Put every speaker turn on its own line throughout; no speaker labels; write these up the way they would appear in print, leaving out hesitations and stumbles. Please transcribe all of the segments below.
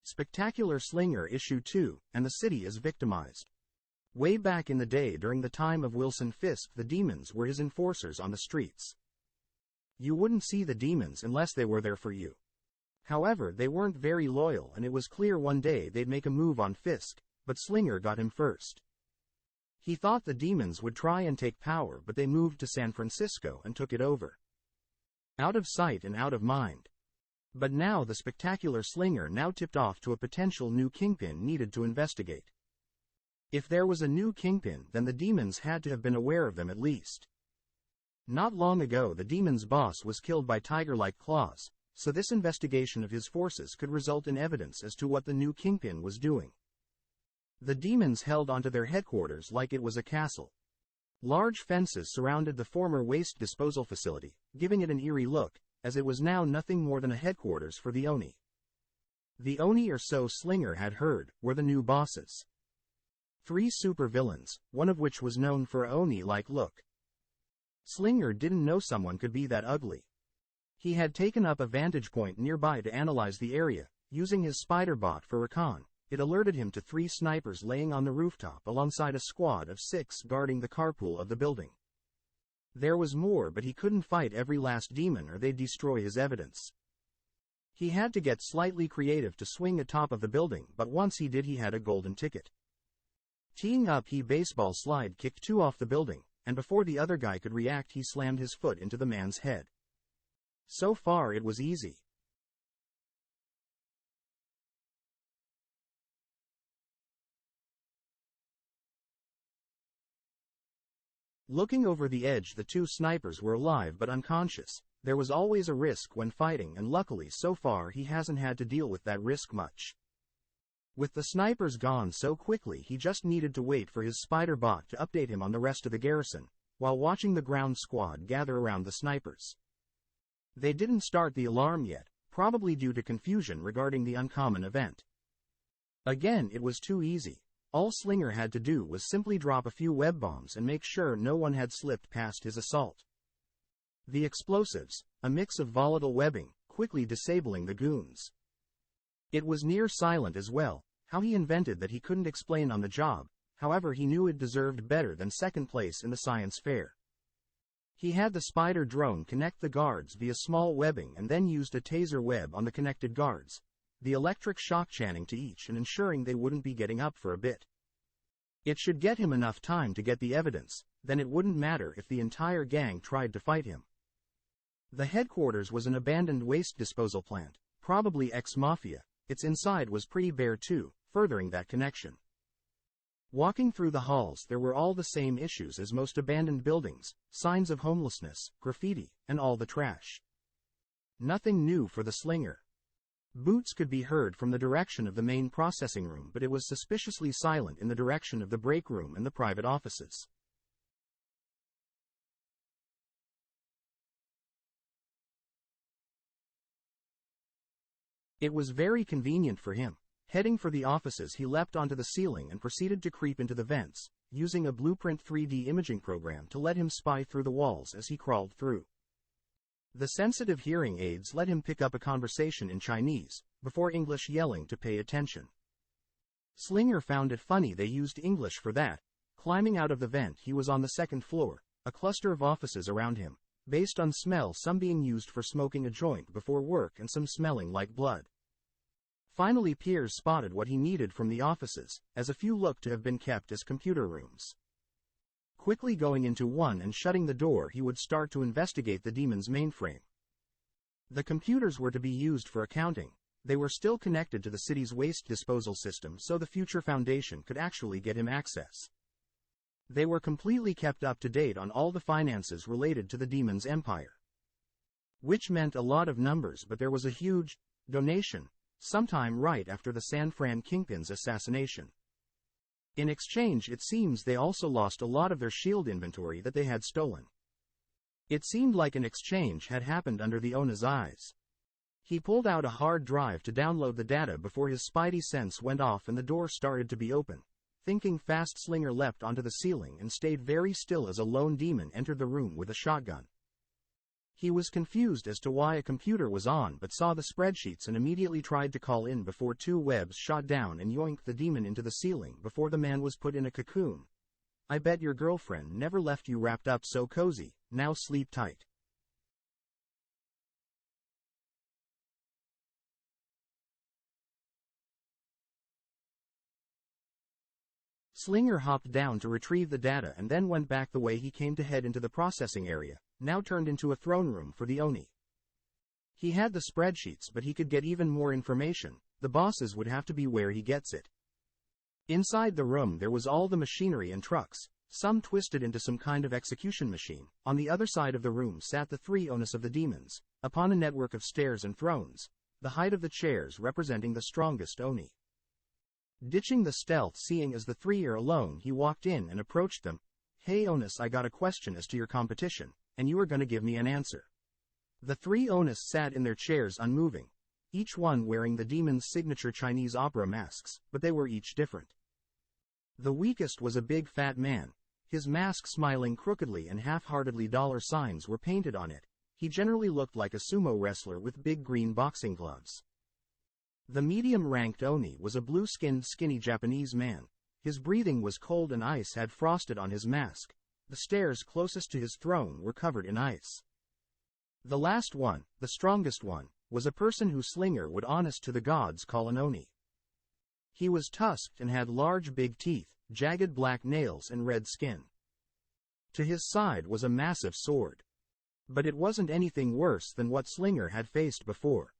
Spectacular Slinger Issue 2, and the city is victimized. Way back in the day during the time of Wilson Fisk, the demons were his enforcers on the streets. You wouldn't see the demons unless they were there for you. However, they weren't very loyal, and it was clear one day they'd make a move on Fisk, but Slinger got him first. He thought the demons would try and take power, but they moved to San Francisco and took it over. Out of sight and out of mind. But now the spectacular Slinger now tipped off to a potential new Kingpin needed to investigate. If there was a new Kingpin, then the demons had to have been aware of them at least. Not long ago the demon's boss was killed by tiger-like claws, so this investigation of his forces could result in evidence as to what the new Kingpin was doing. The demons held onto their headquarters like it was a castle. Large fences surrounded the former waste disposal facility, giving it an eerie look, as it was now nothing more than a headquarters for the Oni. The Oni, or so Slinger had heard, were the new bosses. 3 supervillains, one of which was known for Oni-like look. Slinger didn't know someone could be that ugly. He had taken up a vantage point nearby to analyze the area, using his spider bot for recon. It alerted him to 3 snipers laying on the rooftop alongside a squad of 6 guarding the carpool of the building. There was more, but he couldn't fight every last demon or they'd destroy his evidence. He had to get slightly creative to swing atop of the building, but once he did, he had a golden ticket. Teeing up, he baseball slide kicked 2 off the building, and before the other guy could react, he slammed his foot into the man's head. So far it was easy. Looking over the edge, the 2 snipers were alive but unconscious. There was always a risk when fighting, and luckily so far he hasn't had to deal with that risk much. With the snipers gone so quickly, he just needed to wait for his spider bot to update him on the rest of the garrison, while watching the ground squad gather around the snipers. They didn't start the alarm yet, probably due to confusion regarding the uncommon event. Again, it was too easy. All Slinger had to do was simply drop a few web bombs and make sure no one had slipped past his assault. The explosives, a mix of volatile webbing, quickly disabling the goons. It was near silent as well. How he invented that he couldn't explain on the job, however he knew it deserved better than second place in the science fair. He had the spider drone connect the guards via small webbing and then used a taser web on the connected guards, the electric shock channeling to each and ensuring they wouldn't be getting up for a bit. It should get him enough time to get the evidence, then it wouldn't matter if the entire gang tried to fight him. The headquarters was an abandoned waste disposal plant, probably ex-mafia. Its inside was pretty bare too, furthering that connection. Walking through the halls, there were all the same issues as most abandoned buildings: signs of homelessness, graffiti, and all the trash. Nothing new for the Slinger. Boots could be heard from the direction of the main processing room, but it was suspiciously silent in the direction of the break room and the private offices. It was very convenient for him. Heading for the offices, he leapt onto the ceiling and proceeded to creep into the vents, using a Blueprint 3D imaging program to let him spy through the walls as he crawled through. The sensitive hearing aids let him pick up a conversation in Chinese, before English yelling to pay attention. Slinger found it funny they used English for that. Climbing out of the vent, he was on the 2nd floor, a cluster of offices around him, based on smell, some being used for smoking a joint before work and some smelling like blood. Finally, Piers spotted what he needed from the offices, as a few looked to have been kept as computer rooms. Quickly going into one and shutting the door, he would start to investigate the demon's mainframe. The computers were to be used for accounting. They were still connected to the city's waste disposal system, so the future Foundation could actually get him access. They were completely kept up to date on all the finances related to the demon's empire. Which meant a lot of numbers, but there was a huge donation sometime right after the San Fran Kingpin's assassination. In exchange, it seems they also lost a lot of their shield inventory that they had stolen. It seemed like an exchange had happened under the owner's eyes. He pulled out a hard drive to download the data before his spidey sense went off and the door started to be open. Thinking fast, Slinger leapt onto the ceiling and stayed very still as a lone demon entered the room with a shotgun. He was confused as to why a computer was on but saw the spreadsheets and immediately tried to call in before two webs shot down and yoinked the demon into the ceiling before the man was put in a cocoon. I bet your girlfriend never left you wrapped up so cozy, now sleep tight. Slinger hopped down to retrieve the data and then went back the way he came to head into the processing area, now turned into a throne room for the Oni. He had the spreadsheets but he could get even more information, the bosses would have to be where he gets it. Inside the room there was all the machinery and trucks, some twisted into some kind of execution machine. On the other side of the room sat the three Onis of the demons, upon a network of stairs and thrones, the height of the chairs representing the strongest Oni. Ditching the stealth seeing as the three are alone, he walked in and approached them. Hey Onis, I got a question as to your competition, and you are going to give me an answer. The three Onis sat in their chairs unmoving, each one wearing the demon's signature Chinese opera masks, but they were each different. The weakest was a big fat man, his mask smiling crookedly and half-heartedly dollar signs were painted on it. He generally looked like a sumo wrestler with big green boxing gloves. The medium-ranked Oni was a blue-skinned skinny Japanese man. His breathing was cold and ice had frosted on his mask. The stairs closest to his throne were covered in ice. The last one, the strongest one, was a person who Slinger would honest to the gods call an Oni. He was tusked and had large big teeth, jagged black nails and red skin. To his side was a massive sword. But it wasn't anything worse than what Slinger had faced before.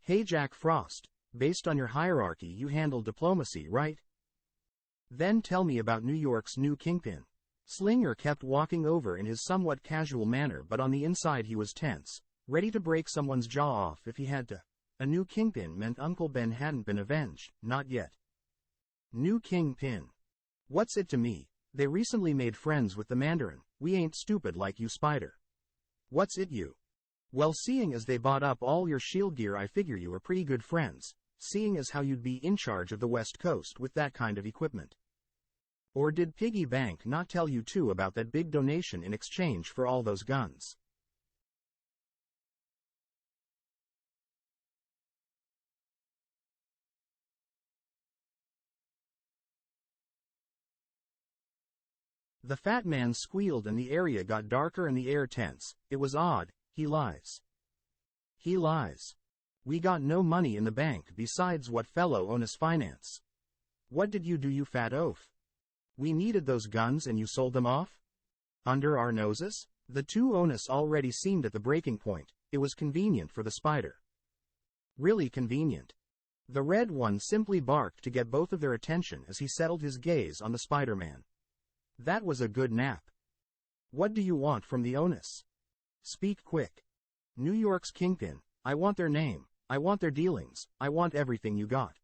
Hey Jack Frost, based on your hierarchy you handle diplomacy, right? Then tell me about New York's new Kingpin. Slinger kept walking over in his somewhat casual manner but on the inside he was tense, ready to break someone's jaw off if he had to. A new Kingpin meant Uncle Ben hadn't been avenged, not yet. New Kingpin. What's it to me? They recently made friends with the Mandarin. We ain't stupid like you, Spider. What's it you? Well, seeing as they bought up all your shield gear I figure you are pretty good friends, seeing as how you'd be in charge of the West Coast with that kind of equipment. Or did Piggy Bank not tell you too about that big donation in exchange for all those guns? The fat man squealed and the area got darker and the air tense. It was odd. He lies. He lies. We got no money in the bank besides what fellow Onis finance. What did you do, you fat oaf? We needed those guns and you sold them off? Under our noses? The two Onis already seemed at the breaking point. It was convenient for the Spider. Really convenient. The red one simply barked to get both of their attention as he settled his gaze on the Spider-Man. That was a good nap. What do you want from the Onis? Speak quick. New York's Kingpin. I want their name. I want their dealings. I want everything you got.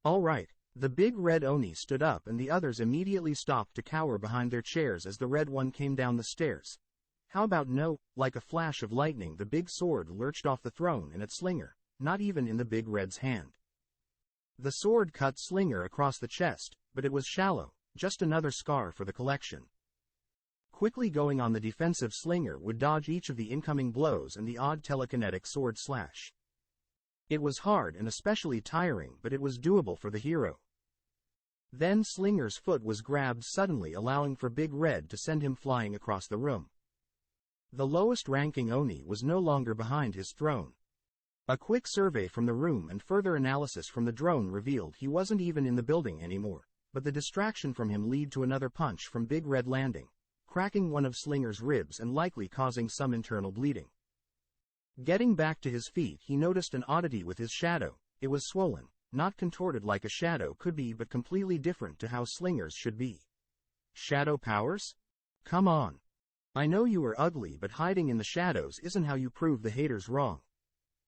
All right. The big red Oni stood up and the others immediately stopped to cower behind their chairs as the red one came down the stairs. How about no? Like a flash of lightning the big sword lurched off the throne and at Slinger, not even in the big red's hand. The sword cut Slinger across the chest, but it was shallow, just another scar for the collection. Quickly going on the defensive, Slinger would dodge each of the incoming blows and the odd telekinetic sword slash. It was hard and especially tiring, but it was doable for the hero. Then Slinger's foot was grabbed suddenly, allowing for Big Red to send him flying across the room. The lowest ranking Oni was no longer behind his throne. A quick survey from the room and further analysis from the drone revealed he wasn't even in the building anymore, but the distraction from him led to another punch from Big Red landing, cracking one of Slinger's ribs and likely causing some internal bleeding. Getting back to his feet, he noticed an oddity with his shadow. It was swollen, not contorted like a shadow could be, but completely different to how Slinger's should be. Shadow powers? Come on. I know you are ugly, but hiding in the shadows isn't how you prove the haters wrong.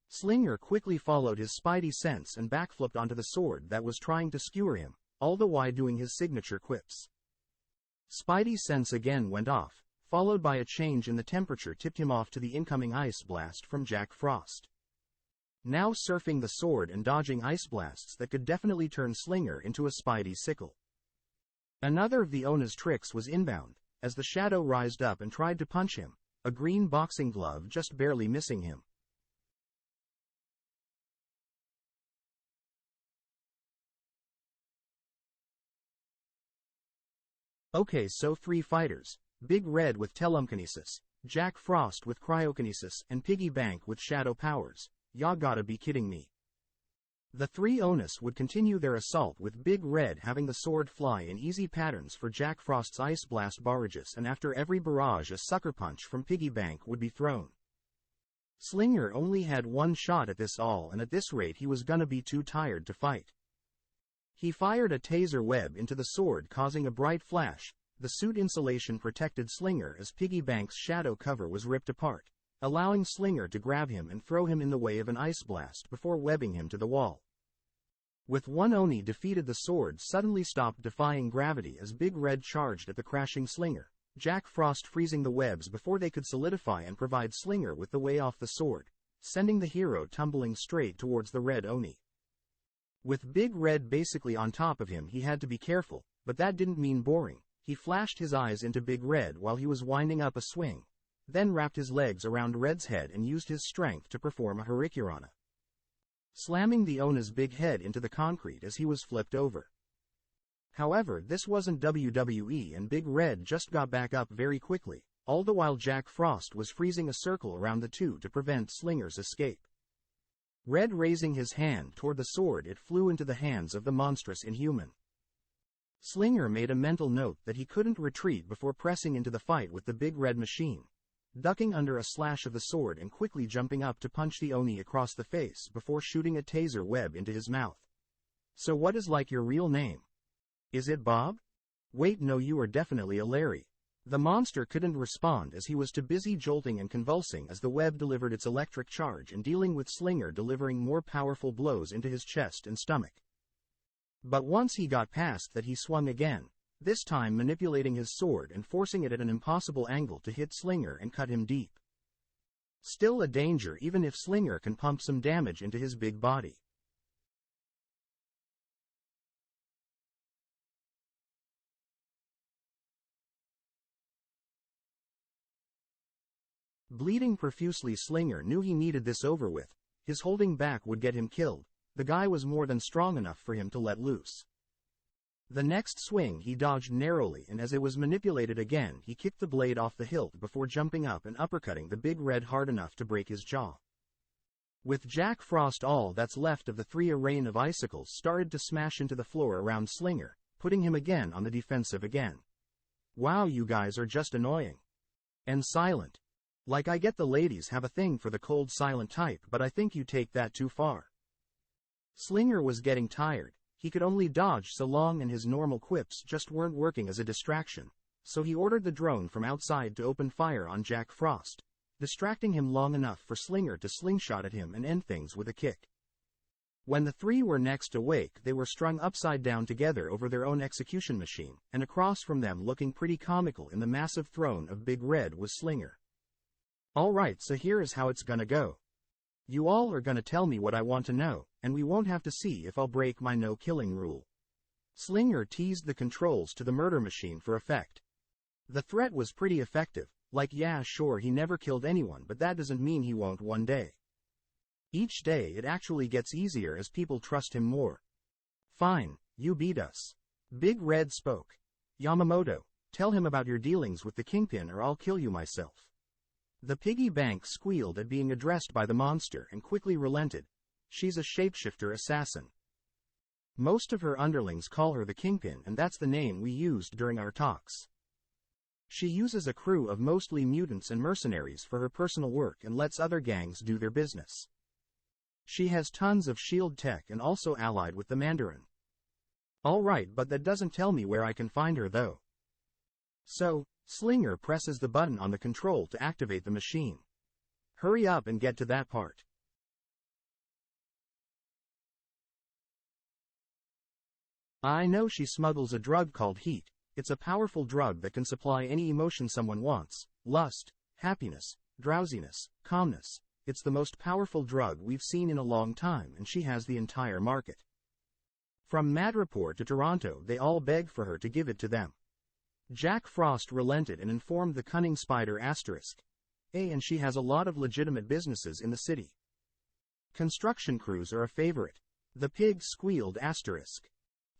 Slinger quickly followed his spidey sense and backflipped onto the sword that was trying to skewer him, all the while doing his signature quips. Spidey sense again went off, followed by a change in the temperature tipped him off to the incoming ice blast from Jack Frost. Now surfing the sword and dodging ice blasts that could definitely turn Slinger into a Spidey sickle. Another of the Ona's tricks was inbound, as the shadow rised up and tried to punch him, a green boxing glove just barely missing him. Okay, so 3 fighters: Big Red with telekinesis, Jack Frost with cryokinesis, and Piggy Bank with shadow powers. Ya gotta be kidding me. The 3 Onus would continue their assault, with Big Red having the sword fly in easy patterns for Jack Frost's Ice Blast barrages, and after every barrage a sucker punch from Piggy Bank would be thrown. Slinger only had 1 shot at this all, and at this rate he was gonna be too tired to fight. He fired a taser web into the sword, causing a bright flash. The suit insulation protected Slinger as Piggy Bank's shadow cover was ripped apart, allowing Slinger to grab him and throw him in the way of an ice blast before webbing him to the wall. With 1 Oni defeated, the sword suddenly stopped defying gravity as Big Red charged at the crashing Slinger, Jack Frost freezing the webs before they could solidify and provide Slinger with the way off the sword, sending the hero tumbling straight towards the Red Oni. With Big Red basically on top of him, he had to be careful, but that didn't mean boring. He flashed his eyes into Big Red while he was winding up a swing, then wrapped his legs around Red's head and used his strength to perform a hurricanrana, slamming the Ona's big head into the concrete as he was flipped over. However, this wasn't WWE, and Big Red just got back up very quickly, all the while Jack Frost was freezing a circle around the two to prevent Slinger's escape. Red raising his hand toward the sword, it flew into the hands of the monstrous Inhuman. Slinger made a mental note that he couldn't retreat before pressing into the fight with the Big Red machine, ducking under a slash of the sword and quickly jumping up to punch the Oni across the face before shooting a taser web into his mouth. So what is like your real name? Is it Bob? Wait, no, you are definitely a Larry. The monster couldn't respond as he was too busy jolting and convulsing as the web delivered its electric charge and dealing with Slinger delivering more powerful blows into his chest and stomach. But once he got past that, he swung again, this time manipulating his sword and forcing it at an impossible angle to hit Slinger and cut him deep. Still a danger even if Slinger can pump some damage into his big body. Bleeding profusely, Slinger knew he needed this over with. His holding back would get him killed. The guy was more than strong enough for him to let loose. The next swing he dodged narrowly, and as it was manipulated again, he kicked the blade off the hilt before jumping up and uppercutting the Big Red hard enough to break his jaw. With Jack Frost all that's left of the 3, a rain of icicles started to smash into the floor around Slinger, putting him again on the defensive again. Wow, you guys are just annoying. And silent. Like, I get the ladies have a thing for the cold silent type, but I think you take that too far. Slinger was getting tired. He could only dodge so long and his normal quips just weren't working as a distraction, so he ordered the drone from outside to open fire on Jack Frost, distracting him long enough for Slinger to slingshot at him and end things with a kick. When the 3 were next awake, they were strung upside down together over their own execution machine, and across from them, looking pretty comical in the massive throne of Big Red, was Slinger. Alright, so here is how it's gonna go. You all are gonna tell me what I want to know, and we won't have to see if I'll break my no-killing rule. Slinger teased the controls to the murder machine for effect. The threat was pretty effective, like, yeah, sure, he never killed anyone, but that doesn't mean he won't one day. Each day it actually gets easier as people trust him more. Fine, you beat us. Big Red spoke. Yamamoto, tell him about your dealings with the Kingpin or I'll kill you myself. The Piggy Bank squealed at being addressed by the monster and quickly relented. She's a shapeshifter assassin. Most of her underlings call her the Kingpin, and that's the name we used during our talks. She uses a crew of mostly mutants and mercenaries for her personal work and lets other gangs do their business. She has tons of shield tech and also allied with the Mandarin. Alright, but that doesn't tell me where I can find her though. So, Slinger presses the button on the control to activate the machine. Hurry up and get to that part. I know she smuggles a drug called heat. It's a powerful drug that can supply any emotion someone wants: lust, happiness, drowsiness, calmness. It's the most powerful drug we've seen in a long time, and she has the entire market. From Madripoor to Toronto, they all beg for her to give it to them. Jack Frost relented and informed the cunning spider Asterisk. And she has a lot of legitimate businesses in the city. Construction crews are a favorite. The pig squealed asterisk.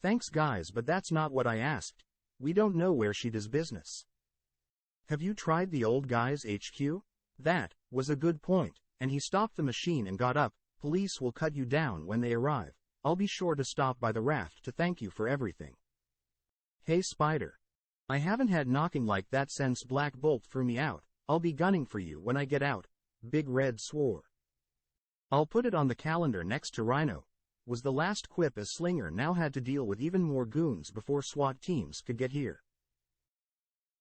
Thanks guys, but that's not what I asked. We don't know where she does business. Have you tried the old guy's HQ? That was a good point, and he stopped the machine and got up. Police will cut you down when they arrive. I'll be sure to stop by the raft to thank you for everything. Hey Spider. I haven't had knocking like that since Black Bolt threw me out. I'll be gunning for you when I get out. Big Red swore. I'll put it on the calendar next to Rhino, was the last quip as Slinger now had to deal with even more goons before SWAT teams could get here.